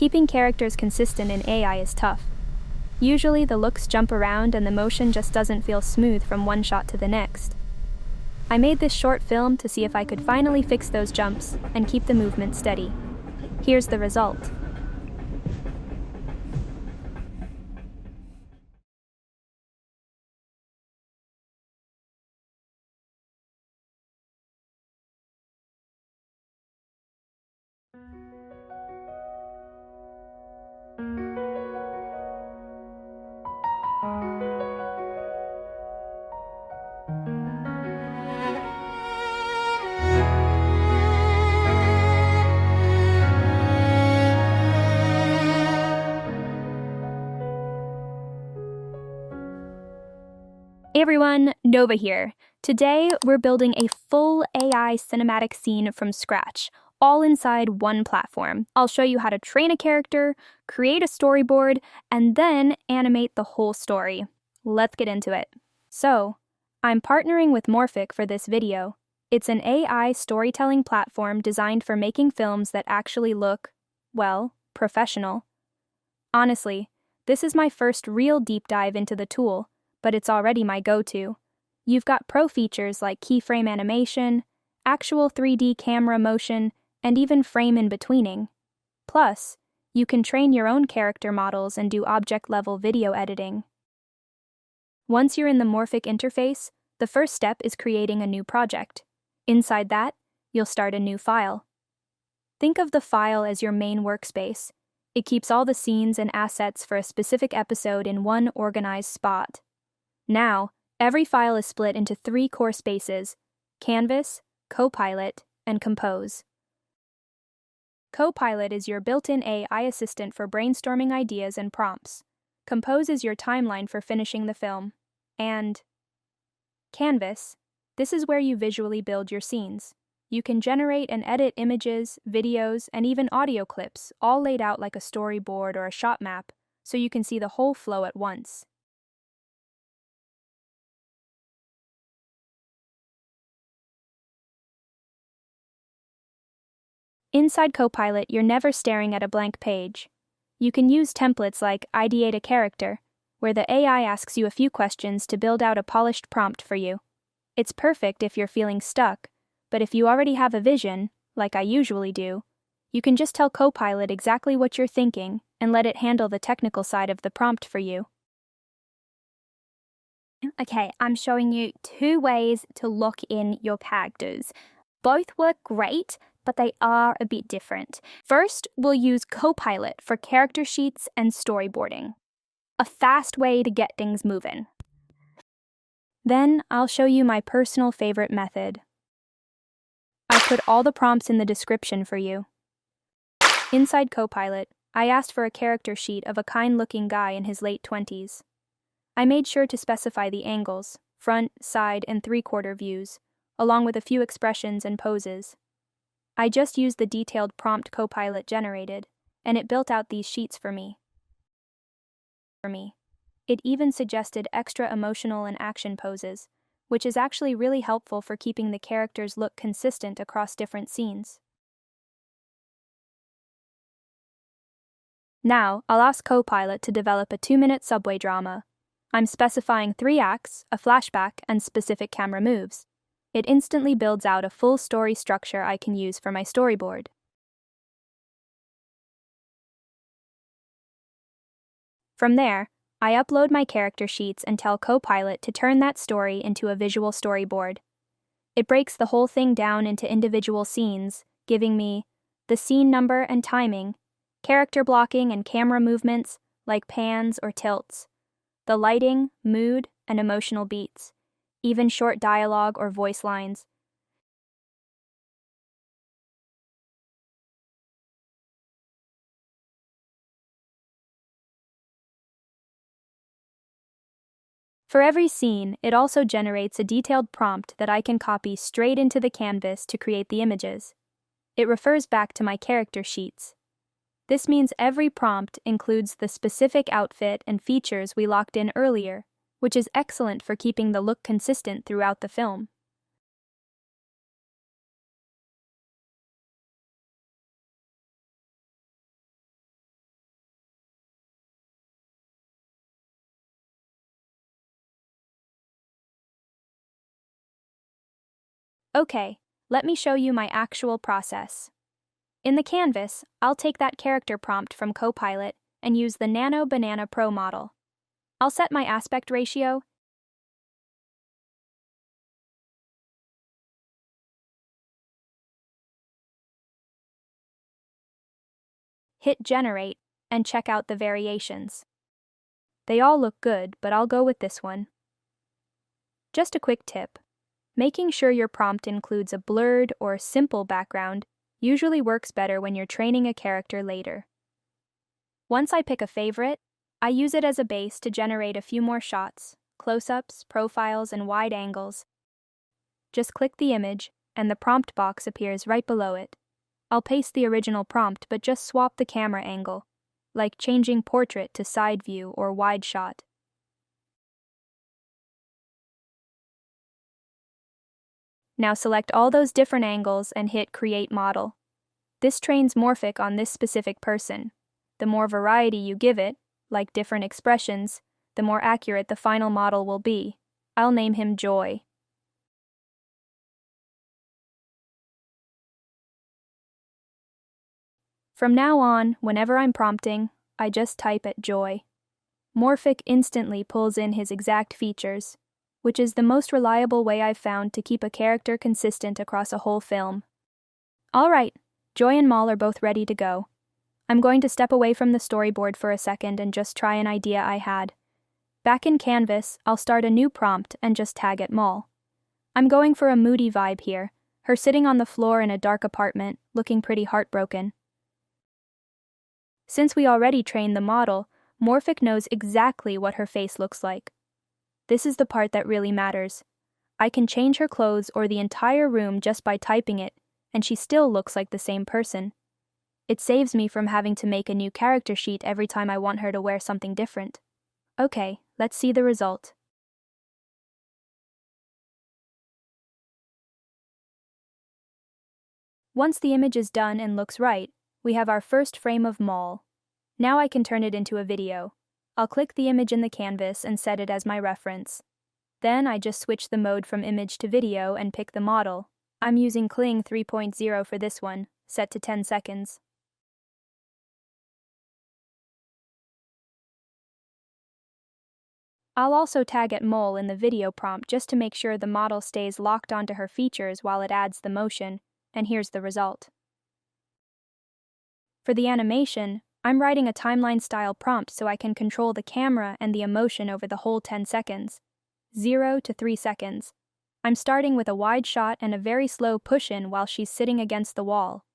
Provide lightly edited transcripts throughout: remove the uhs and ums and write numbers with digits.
Keeping characters consistent in AI is tough. Usually the looks jump around and the motion just doesn't feel smooth from one shot to the next. I made this short film to see if I could finally fix those jumps and keep the movement steady. Here's the result. Hey everyone, Nova here. Today we're building a full AI cinematic scene from scratch, all inside one platform. I'll show you how to train a character, create a storyboard, and then animate the whole story. Let's get into it. So, I'm partnering with Morphic for this video. It's an AI storytelling platform designed for making films that actually look, well, professional. Honestly, this is my first real deep dive into the tool, but it's already my go-to. You've got pro features like keyframe animation, actual 3D camera motion, and even frame in-betweening. Plus, you can train your own character models and do object-level video editing. Once you're in the Morphic interface, the first step is creating a new project. Inside that, you'll start a new file. Think of the file as your main workspace. It keeps all the scenes and assets for a specific episode in one organized spot. Now, every file is split into 3 core spaces: Canvas, Copilot, and Compose. Copilot is your built-in AI assistant for brainstorming ideas and prompts. Compose is your timeline for finishing the film. And Canvas, this is where you visually build your scenes. You can generate and edit images, videos, and even audio clips, all laid out like a storyboard or a shot map, so you can see the whole flow at once. Inside Copilot, you're never staring at a blank page. You can use templates like Ideate a Character, where the AI asks you a few questions to build out a polished prompt for you. It's perfect if you're feeling stuck, but if you already have a vision, like I usually do, you can just tell Copilot exactly what you're thinking and let it handle the technical side of the prompt for you. Okay, I'm showing you 2 ways to lock in your characters. Both work great, but they are a bit different. First, we'll use Copilot for character sheets and storyboarding. A fast way to get things moving. Then, I'll show you my personal favorite method. I put all the prompts in the description for you. Inside Copilot, I asked for a character sheet of a kind-looking guy in his late 20s. I made sure to specify the angles, front, side, and 3/4 views, along with a few expressions and poses. I just used the detailed prompt Copilot generated, and it built out these sheets for me. It even suggested extra emotional and action poses, which is actually really helpful for keeping the characters look consistent across different scenes. Now, I'll ask Copilot to develop a 2-minute subway drama. I'm specifying 3 acts, a flashback, and specific camera moves. It instantly builds out a full story structure I can use for my storyboard. From there, I upload my character sheets and tell Copilot to turn that story into a visual storyboard. It breaks the whole thing down into individual scenes, giving me the scene number and timing, character blocking and camera movements, like pans or tilts, the lighting, mood, and emotional beats, even short dialogue or voice lines. For every scene, it also generates a detailed prompt that I can copy straight into the canvas to create the images. It refers back to my character sheets. This means every prompt includes the specific outfit and features we locked in earlier, which is excellent for keeping the look consistent throughout the film. Okay, let me show you my actual process. In the canvas, I'll take that character prompt from Copilot and use the Nano Banana Pro model. I'll set my aspect ratio, hit generate, and check out the variations. They all look good, but I'll go with this one. Just a quick tip. Making sure your prompt includes a blurred or simple background usually works better when you're training a character later. Once I pick a favorite, I use it as a base to generate a few more shots, close-ups, profiles, and wide angles. Just click the image, and the prompt box appears right below it. I'll paste the original prompt but just swap the camera angle, like changing portrait to side view or wide shot. Now select all those different angles and hit Create Model. This trains Morphic on this specific person. The more variety you give it, like different expressions, the more accurate the final model will be. I'll name him Joy. From now on, whenever I'm prompting, I just type at Joy. Morphic instantly pulls in his exact features, which is the most reliable way I've found to keep a character consistent across a whole film. Alright, Joy and Maul are both ready to go. I'm going to step away from the storyboard for a second and just try an idea I had. Back in Canvas, I'll start a new prompt and just tag it Maul. I'm going for a moody vibe here, her sitting on the floor in a dark apartment, looking pretty heartbroken. Since we already trained the model, Morphic knows exactly what her face looks like. This is the part that really matters. I can change her clothes or the entire room just by typing it, and she still looks like the same person. It saves me from having to make a new character sheet every time I want her to wear something different. Okay, let's see the result. Once the image is done and looks right, we have our first frame of Maul. Now I can turn it into a video. I'll click the image in the canvas and set it as my reference. Then I just switch the mode from image to video and pick the model. I'm using Kling 3.0 for this one, set to 10 seconds. I'll also tag at Mole in the video prompt just to make sure the model stays locked onto her features while it adds the motion, and here's the result. For the animation, I'm writing a timeline-style prompt so I can control the camera and the emotion over the whole 10 seconds. 0 to 3 seconds. I'm starting with a wide shot and a very slow push-in while she's sitting against the wall.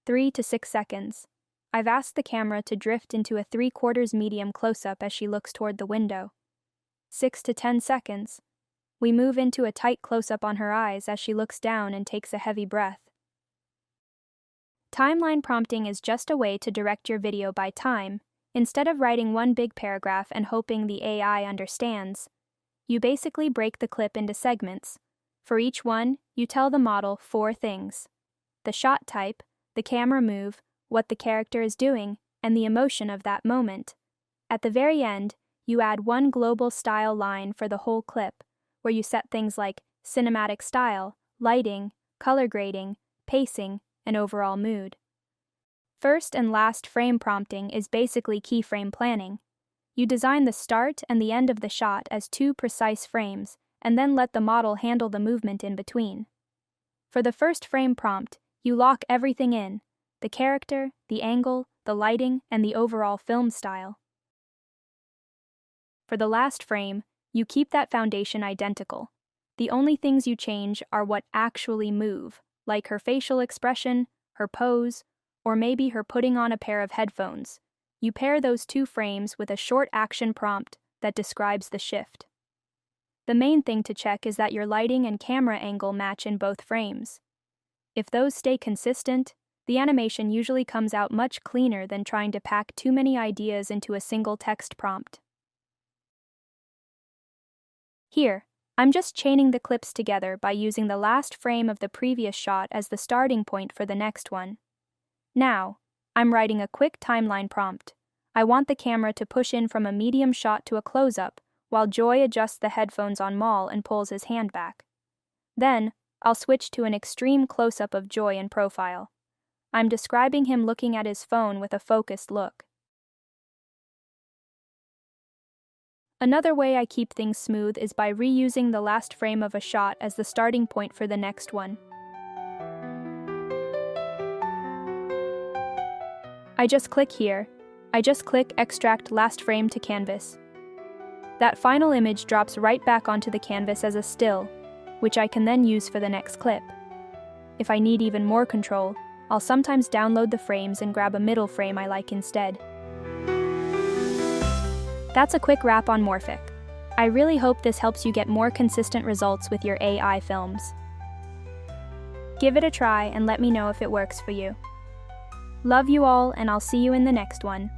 3 to 6 seconds. I've asked the camera to drift into a 3/4 medium close-up as she looks toward the window. 6 to 10 seconds. We move into a tight close-up on her eyes as she looks down and takes a heavy breath. Timeline prompting is just a way to direct your video by time. Instead of writing one big paragraph and hoping the AI understands, you basically break the clip into segments. For each one, you tell the model 4 things: the shot type, the camera move, what the character is doing, and the emotion of that moment. At the very end, you add one global style line for the whole clip, where you set things like cinematic style, lighting, color grading, pacing, and overall mood. First and last frame prompting is basically keyframe planning. You design the start and the end of the shot as 2 precise frames, and then let the model handle the movement in between. For the first frame prompt, you lock everything in: the character, the angle, the lighting, and the overall film style. For the last frame, you keep that foundation identical. The only things you change are what actually move, like her facial expression, her pose, or maybe her putting on a pair of headphones. You pair those 2 frames with a short action prompt that describes the shift. The main thing to check is that your lighting and camera angle match in both frames. If those stay consistent, the animation usually comes out much cleaner than trying to pack too many ideas into a single text prompt. Here, I'm just chaining the clips together by using the last frame of the previous shot as the starting point for the next one. Now, I'm writing a quick timeline prompt. I want the camera to push in from a medium shot to a close-up, while Joy adjusts the headphones on Maul and pulls his hand back. Then, I'll switch to an extreme close-up of Joy in profile. I'm describing him looking at his phone with a focused look. Another way I keep things smooth is by reusing the last frame of a shot as the starting point for the next one. I just click here. I just click Extract Last Frame to Canvas. That final image drops right back onto the canvas as a still, which I can then use for the next clip. If I need even more control, I'll sometimes download the frames and grab a middle frame I like instead. That's a quick wrap on Morphic. I really hope this helps you get more consistent results with your AI films. Give it a try and let me know if it works for you. Love you all, and I'll see you in the next one.